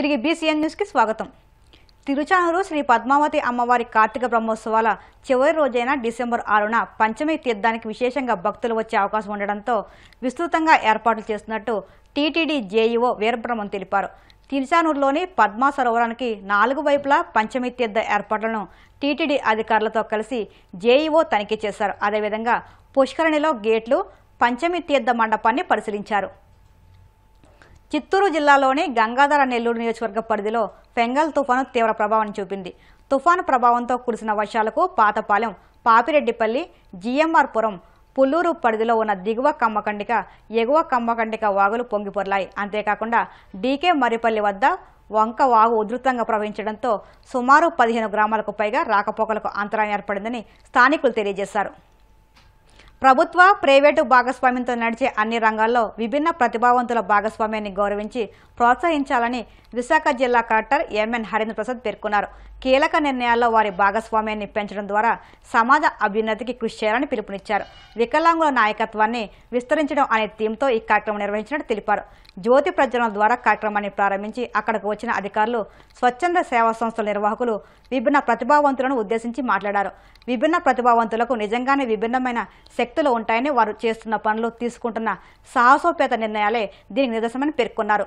తిరిగి బీసీఎన్ న్యూస్కి స్వాగతం. తిరుచానూరు శ్రీ పద్మావతి అమ్మవారి కార్తీక బ్రహ్మోత్సవాల చివరి రోజైన డిసెంబర్ 6న పంచమి తీర్థానికి విశేషంగా భక్తులు వచ్చే అవకాశం ఉండడంతో విస్తృతంగా ఏర్పాట్లు చేస్తున్నట్టు టీటీడీ జేఈఓ వీరబ్రహ్మం తెలిపారు. తిరుచానూరులోని పద్మా సరోవరానికి 4 వైపులా పంచమి తీర్థ ఏర్పాట్లను టీటీడీ అధికారులతో కలిసి జేఈఓ తనిఖీ చేశారు. అదేవిధంగా పుష్కరిణిలో గేట్లు, పంచమి తీర్థ మండపాన్ని పరిశీలించారు. చిత్తూరు జిల్లాలోని గంగాధర నెల్లూరు నియోజకవర్గ పరిధిలో ఫెంగల్ తుఫాను తీవ్ర ప్రభావం చూపింది. తుఫాను ప్రభావంతో కురిసిన వర్షాలకు పాతపాలెం, పాపిరెడ్డిపల్లి, జీఎంఆర్పురం, పుల్లూరు పరిధిలో ఉన్న దిగువ కమ్మకండిక, ఎగువ కమ్మకండిక వాగులు పొంగిపొర్లాయి. అంతేకాకుండా డీకే మర్రిపల్లి వద్ద వంక వాగు ఉధృతంగా ప్రవహించడంతో సుమారు 15 గ్రామాలకు పైగా రాకపోకలకు అంతరాయం ఏర్పడిందని స్థానికులు తెలియజేశారు. ప్రభుత్వ, ప్రైవేటు భాగస్వామ్యంతో నడిచే అన్ని రంగాల్లో విభిన్న ప్రతిభావంతుల భాగస్వామ్యాన్ని గౌరవించి ప్రోత్సహించాలని విశాఖ జిల్లా కలెక్టర్ ఎంఎన్ హరేంద్ర ప్రసాద్ పేర్కొన్నారు. కీలక నిర్ణయాల్లో వారి భాగస్వామ్యాన్ని పెంచడం ద్వారా సమాజ అభ్యున్నతికి కృషి చేయాలని పిలుపునిచ్చారు. వికలాంగుల నాయకత్వాన్ని విస్తరించడం అనే థీమ్తో ఈ కార్యక్రమం నిర్వహించినట్టు తెలిపారు. జ్యోతి ప్రజ్వలన ద్వారా కార్యక్రమాన్ని ప్రారంభించి అక్కడకు వచ్చిన అధికారులు, స్వచ్ఛంద సేవా సంస్థల నిర్వాహకులు విభిన్న ప్రతిభావంతులను ఉద్దేశించి మాట్లాడారు. విభిన్న ప్రతిభావంతులకు నిజంగానే విభిన్నమైన శక్తులు ఉంటాయని, వారు చేస్తున్న పనులు, తీసుకుంటున్న సాహసోపేత నిర్ణయాలే దీనికి నిదర్శనమని పేర్కొన్నారు.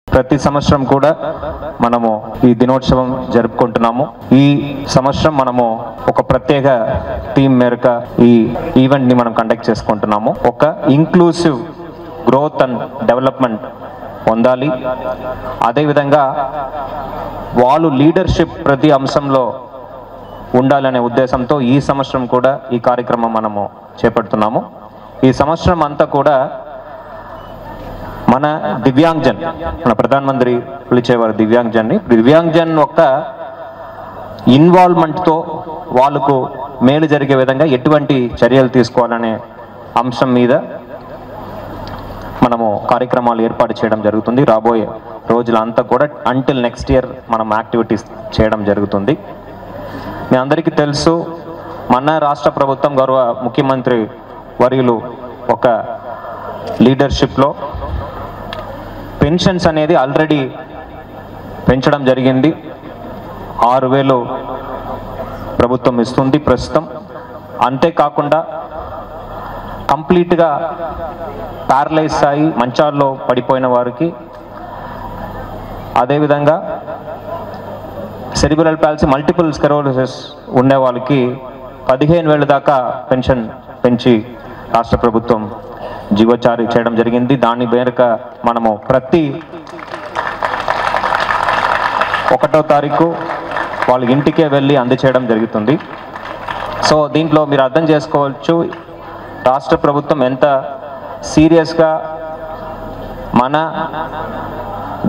ప్రతి సంవత్సరం కూడా మనము ఈ దినోత్సవం జరుపుకుంటున్నాము. ఈ సంవత్సరం మనము ఒక ప్రత్యేక థీమ్ మేరకు ఈ ఈవెంట్ ని మనం కండక్ట్ చేసుకుంటున్నాము. ఒక ఇంక్లూసివ్ గ్రోత్ అండ్ డెవలప్మెంట్ పొందాలి. అదేవిధంగా వాళ్ళు లీడర్షిప్ ప్రతి అంశంలో ఉండాలనే ఉద్దేశంతో ఈ సంవత్సరం కూడా ఈ కార్యక్రమం మనము చేపడుతున్నాము. ఈ సంవత్సరం అంతా కూడా మన దివ్యాంగ్జన్, మన ప్రధానమంత్రి పిలిచేవారు దివ్యాంగ్జన్ యొక్క ఇన్వాల్వ్మెంట్తో వాళ్ళకు మేలు జరిగే విధంగా ఎటువంటి చర్యలు తీసుకోవాలనే అంశం మీద మనము కార్యక్రమాలు ఏర్పాటు చేయడం జరుగుతుంది. రాబోయే రోజులంతా కూడా అంటిల్ నెక్స్ట్ ఇయర్ మనం యాక్టివిటీస్ చేయడం జరుగుతుంది. మీ అందరికీ తెలుసు, మన రాష్ట్ర ప్రభుత్వం గౌరవ ముఖ్యమంత్రి వర్యులు ఒక లీడర్షిప్లో పెన్షన్స్ అనేది ఆల్రెడీ పెంచడం జరిగింది. 6,000 ప్రభుత్వం ఇస్తుంది ప్రస్తుతం. అంతేకాకుండా కంప్లీట్గా ప్యారలైజ్ అయి మంచాల్లో పడిపోయిన వారికి, అదేవిధంగా సెరిబ్రల్ పాలసీ, మల్టిపుల్ స్క్లెరోసిస్ ఉండే వాళ్ళకి 15,000 దాకా పెన్షన్ పెంచి రాష్ట్ర ప్రభుత్వం జీవోచారి చేయడం జరిగింది. దాని మేరకు మనము ప్రతి 1వ తారీఖు వాళ్ళ ఇంటికే వెళ్ళి అందచేయడం జరుగుతుంది. సో దీంట్లో మీరు అర్థం చేసుకోవచ్చు రాష్ట్ర ప్రభుత్వం ఎంత సీరియస్గా మన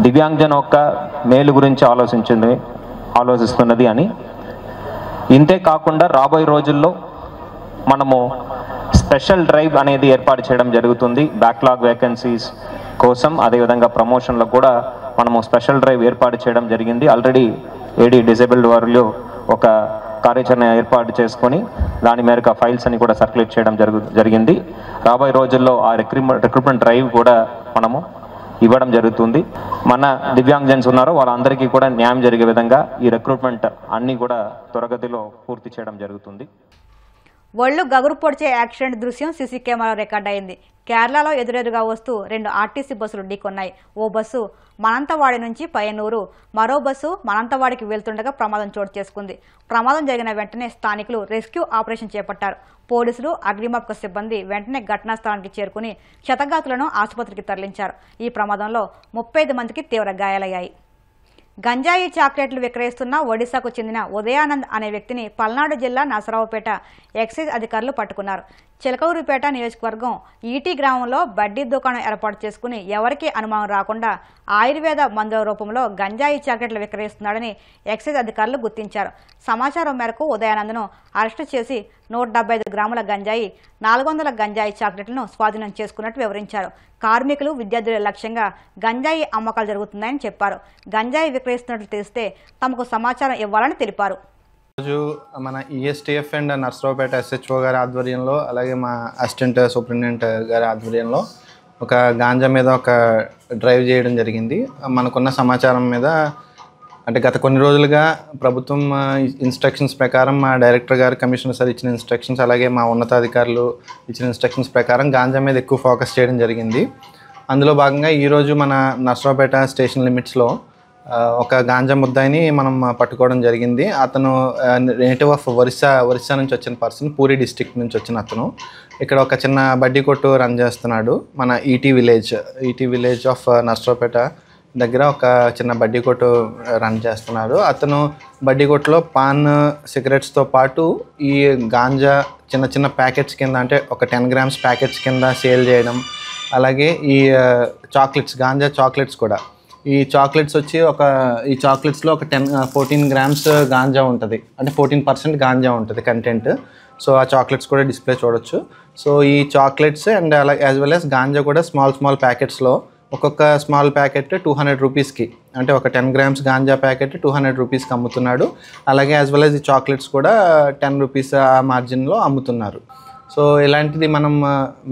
దివ్యాంగజన్ యొక్క మేలు గురించి ఆలోచిస్తున్నది అని. ఇంతే కాకుండా రాబోయే రోజుల్లో మనము స్పెషల్ డ్రైవ్ అనేది ఏర్పాటు చేయడం జరుగుతుంది బ్యాక్లాగ్ వేకెన్సీస్ కోసం. అదేవిధంగా ప్రమోషన్లకు కూడా మనము స్పెషల్ డ్రైవ్ ఏర్పాటు చేయడం జరిగింది. ఆల్రెడీ ఏడీ డిసేబుల్డ్ వారిలో ఒక కార్యాచరణ ఏర్పాటు చేసుకొని దాని మేరకు ఫైల్స్ అని కూడా సర్క్యులేట్ చేయడం జరిగింది. రాబోయే రోజుల్లో ఆ రిక్రూట్మెంట్ డ్రైవ్ కూడా మనము ఇవ్వడం జరుగుతుంది. మన దివ్యాంగజన్స్ ఉన్నారో వాళ్ళందరికీ కూడా న్యాయం జరిగే విధంగా ఈ రిక్రూట్మెంట్ అన్నీ కూడా త్వరగతిలో పూర్తి చేయడం జరుగుతుంది. ఒళ్ళు గగురు పొడిచే యాక్సిడెంట్ దృశ్యం సీసీ కెమెరాలో రికార్డ్ అయింది. కేరళలో ఎదురెదురుగా వస్తూ 2 ఆర్టీసీ బస్సులు ఢీకొన్నాయి. ఓ బస్సు మనంతవాడి నుంచి పయ్యనూరు, మరో బస్సు మనంతవాడికి వెళ్తుండగా ప్రమాదం చోటు చేసుకుంది. ప్రమాదం జరిగిన వెంటనే స్థానికులు రెస్క్యూ ఆపరేషన్ చేపట్టారు. పోలీసులు, అగ్నిమాపక సిబ్బంది వెంటనే ఘటనా స్థలానికి చేరుకుని క్షతగాతులను ఆసుపత్రికి తరలించారు. ఈ ప్రమాదంలో 35 మందికి తీవ్ర గాయాలయ్యాయి. గంజాయి చాక్లెట్లు విక్రయిస్తున్న ఒడిశాకు చెందిన ఉదయానంద్ అనే వ్యక్తిని పల్నాడు జిల్లా నసరావుపేట ఎక్సైజ్ అధికారులు పట్టుకున్నారు. చిలకలూరుపేట నియోజకవర్గం ఈటీ గ్రామంలో బడ్డీ దుకాణం ఏర్పాటు చేసుకుని ఎవరికీ అనుమానం రాకుండా ఆయుర్వేద మందుల రూపంలో గంజాయి చాక్లెట్లు విక్రయిస్తున్నాడని ఎక్సైజ్ అధికారులు గుర్తించారు. సమాచారం మేరకు ఉదయానంద్ను అరెస్టు చేసి 175 గ్రాముల గంజాయి, 400 గంజాయి చాక్లెట్లను స్వాధీనం చేసుకున్నట్టు వివరించారు. కార్మికులు, విద్యార్థుల లక్ష్యంగా గంజాయి అమ్మకాలు జరుగుతున్నాయని చెప్పారు. గంజాయి విక్రయిస్తున్నట్లు తెలిస్తే తమకు సమాచారం ఇవ్వాలని తెలిపారు. రోజు మన ఈఎస్టీఎఫ్ అండ్ నర్సరావుపేట ఎస్హెచ్ఓ గారి ఆధ్వర్యంలో, అలాగే మా అసిస్టెంట్ సూపరింటెండెంట్ గారి ఆధ్వర్యంలో ఒక గాంజా మీద ఒక డ్రైవ్ చేయడం జరిగింది. మనకున్న సమాచారం మీద అంటే గత కొన్ని రోజులుగా ప్రభుత్వం ఇన్స్ట్రక్షన్స్ ప్రకారం మా డైరెక్టర్ గారు, కమిషనర్ సార్ ఇచ్చిన ఇన్స్ట్రక్షన్స్, అలాగే మా ఉన్నతాధికారులు ఇచ్చిన ఇన్స్ట్రక్షన్స్ ప్రకారం గాంజా మీద ఎక్కువ ఫోకస్ చేయడం జరిగింది. అందులో భాగంగా ఈరోజు మన నర్సరావుపేట స్టేషన్ లిమిట్స్లో ఒక గాంజా ముద్దాయిని మనం పట్టుకోవడం జరిగింది. అతను నేటివ్ ఆఫ్ ఒరిస్సా నుంచి వచ్చిన పర్సన్, పూరి డిస్టిక్ నుంచి వచ్చిన అతను ఇక్కడ ఒక చిన్న బడ్డీ కొట్టు రన్ చేస్తున్నాడు. మన ఈటీ విలేజ్ ఆఫ్ నర్సరావుపేట దగ్గర ఒక చిన్న బడ్డీ కొట్టు రన్ చేస్తున్నాడు. అతను బడ్డీ కొట్టులో పాన్, సిగరెట్స్తో పాటు ఈ గాంజా చిన్న చిన్న ప్యాకెట్స్ కింద, అంటే ఒక 10 grams ప్యాకెట్స్ కింద సేల్ చేయడం, అలాగే ఈ చాక్లెట్స్, గాంజా చాక్లెట్స్ కూడా, ఈ చాక్లెట్స్ వచ్చి ఈ చాక్లెట్స్లో ఒక 14 grams గాంజా ఉంటుంది, అంటే 14% గాంజా ఉంటుంది కంటెంట్. సో ఆ చాక్లెట్స్ కూడా డిస్ప్లే చూడొచ్చు. సో ఈ చాక్లెట్స్ అండ్ అలా యాజ్ వెల్ యాజ్ గాంజా కూడా స్మాల్ ప్యాకెట్స్లో ఒక్కొక్క స్మాల్ ప్యాకెట్ 200 రూపీస్కి, అంటే ఒక 10 grams గాంజా ప్యాకెట్ 200 రూపీస్కి అమ్ముతున్నాడు. అలాగే యాజ్ వెల్ యాజ్ ఈ చాక్లెట్స్ కూడా 10 రూపీస్ ఆ మార్జిన్లో అమ్ముతున్నారు. సో ఇలాంటిది మనం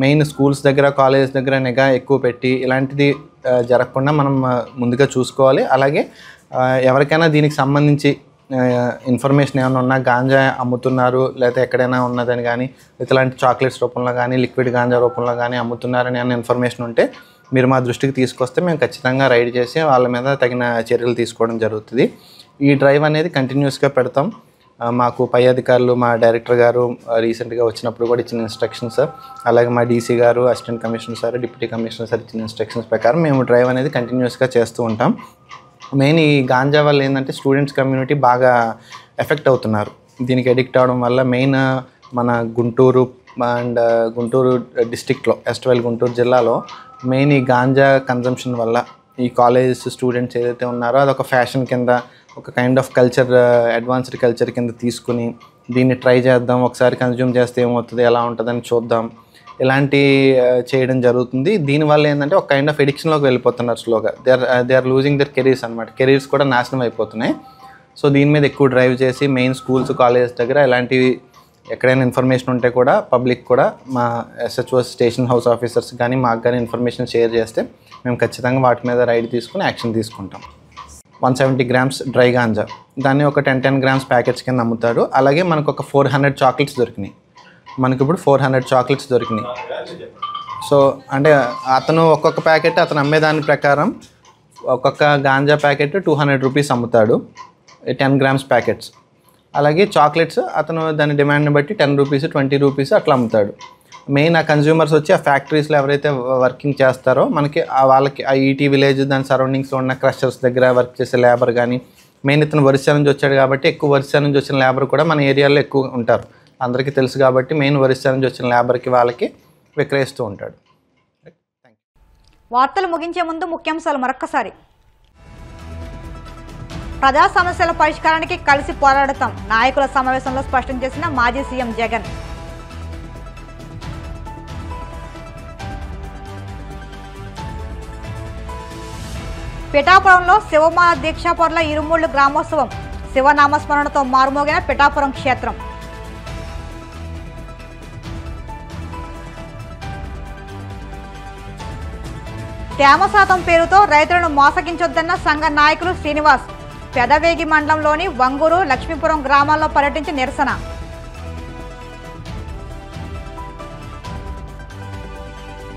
మెయిన్ స్కూల్స్ దగ్గర, కాలేజెస్ దగ్గర నిఘా ఎక్కువ పెట్టి ఇలాంటిది జరగకుండా మనం ముందుగా చూసుకోవాలి. అలాగే ఎవరికైనా దీనికి సంబంధించి ఇన్ఫర్మేషన్ ఏమైనా ఉన్నా, గాంజా అమ్ముతున్నారు లేకపోతే ఎక్కడైనా ఉన్నదని కానీ, ఇలాంటి చాక్లెట్స్ రూపంలో కానీ, లిక్విడ్ గాంజా రూపంలో కానీ అమ్ముతున్నారని అన్న ఇన్ఫర్మేషన్ ఉంటే మీరు మా దృష్టికి తీసుకొస్తే మేము ఖచ్చితంగా రైడ్ చేసి వాళ్ళ మీద తగిన చర్యలు తీసుకోవడం జరుగుతుంది. ఈ డ్రైవ్ అనేది కంటిన్యూస్గా పెడతాం. మాకు పై అధికారులు, మా డైరెక్టర్ గారు రీసెంట్గా వచ్చినప్పుడు కూడా ఇచ్చిన ఇన్స్ట్రక్షన్స్, అలాగే మా డీసీ గారు, assistant commissioner sir, deputy commissioner sir ఇచ్చిన ఇన్స్ట్రక్షన్స్ ప్రకారం మేము డ్రైవ్ అనేది కంటిన్యూస్గా చేస్తూ ఉంటాం. మెయిన్ ఈ గాంజా వల్ల ఏంటంటే స్టూడెంట్స్ కమ్యూనిటీ బాగా ఎఫెక్ట్ అవుతున్నారు. దీనికి అడిక్ట్ అవడం వల్ల మెయిన్ మన గుంటూరు డిస్టిక్లో, ఎస్ట్వెల్ గుంటూరు జిల్లాలో మెయిన్ ఈ గాంజా కన్జంప్షన్ వల్ల ఈ కాలేజెస్ స్టూడెంట్స్ ఏదైతే ఉన్నారో అదొక ఫ్యాషన్ కింద, ఒక kind of culture, advanced culture కింద తీసుకుని దీన్ని ట్రై చేద్దాం, ఒకసారి కన్జ్యూమ్ చేస్తే ఏమవుతుంది, ఎలా ఉంటుందని చూద్దాం, ఇలాంటి చేయడం జరుగుతుంది. దీనివల్ల ఏంటంటే ఒక కైండ్ ఆఫ్ ఎడిక్షన్లోకి వెళ్ళిపోతున్నారు స్లోగా. They are losing their careers అనమాట. కెరీర్స్ కూడా నాశనం అయిపోతున్నాయి. సో దీని మీద ఎక్కువ డ్రైవ్ చేసి మెయిన్ స్కూల్స్, కాలేజెస్ దగ్గర ఇలాంటివి ఎక్కడైనా ఇన్ఫర్మేషన్ ఉంటే కూడా పబ్లిక్ కూడా మా SHO స్టేషన్ హౌస్ ఆఫీసర్స్ కానీ మాకు కానీ ఇన్ఫర్మేషన్ షేర్ చేస్తే మేము ఖచ్చితంగా వాటి మీద రైడ్ తీసుకుని యాక్షన్ తీసుకుంటాం. 170 grams డ్రై గాంజా, దాన్ని ఒక 10 grams ప్యాకెట్స్ కింద అమ్ముతాడు. అలాగే మనకు ఒక 400 చాక్లెట్స్ దొరికినాయి. మనకి ఇప్పుడు 400 చాక్లెట్స్ దొరికినాయి. సో అంటే అతను ఒక్కొక్క ప్యాకెట్ అతను అమ్మేదాని ప్రకారం ఒక్కొక్క గాంజా ప్యాకెట్ 200 రూపీస్ అమ్ముతాడు, 10 grams ప్యాకెట్స్. అలాగే చాక్లెట్స్ అతను దాని డిమాండ్ని బట్టి 10 రూపీస్, 20 రూపీస్ అట్లా అమ్ముతాడు. మెయిన్ ఆ కన్జ్యూమర్స్ వచ్చి ఆ ఫ్యాక్టరీస్లో ఎవరైతే వర్కింగ్ చేస్తారో మనకి వాళ్ళకి ఆ ఈటీ విలేజ్ దాని సరౌండింగ్స్లో ఉన్న క్రషర్స్ దగ్గర వర్క్ చేసే లేబర్ కానీ, మెయిన్ ఇతను ఒరిస్సా నుంచి వచ్చాడు కాబట్టి ఎక్కువ ఒరిస్సా నుంచి వచ్చిన లేబర్ కూడా మన ఏరియాలో ఎక్కువ ఉంటారు, అందరికీ తెలుసు కాబట్టి మెయిన్ ఒరిస్సా నుంచి వచ్చిన లేబర్కి వాళ్ళకి విక్రయిస్తూ ఉంటాడు. వార్తలు ముగించే ముందు ముఖ్యాంశాలు మరొక్కసారి. ప్రజా సమస్యల పరిష్కారానికి కలిసి పోరాడతాం, నాయకుల సమావేశంలో స్పష్టం చేసిన మాజీ సీఎం జగన్. పిఠాపురంలో శివమాల దీక్షాపరుల ఇరుమూళ్లు గ్రామోత్సవం, శివనామస్మరణతో మారుమోగిన పిఠాపురం క్షేత్రం. తేమ శాతం పేరుతో రైతులను మోసగించొద్దన్న సంఘ నాయకులు శ్రీనివాస్, పెదవేగి మండలంలోని వంగూరు, లక్ష్మీపురం గ్రామాల్లో పర్యటించి నిరసన.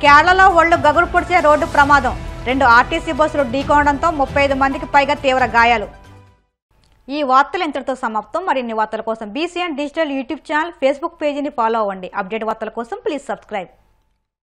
కేరళలో ఒళ్లు గగురు పొడిచే రోడ్డు ప్రమాదం, 2 ఆర్టీసీ బస్సులు ఢీకొనడంతో 35 మందికి పైగా తీవ్ర గాయాలు. ఈ వార్తలు ఇంతటితో సమాప్తం. మరిన్ని వార్తల కోసం BCN digital YouTube channel, Facebook పేజీని ఫాలో అవ్వండి. అప్డేట్ వార్తల కోసం ప్లీజ్ సబ్స్క్రైబ్.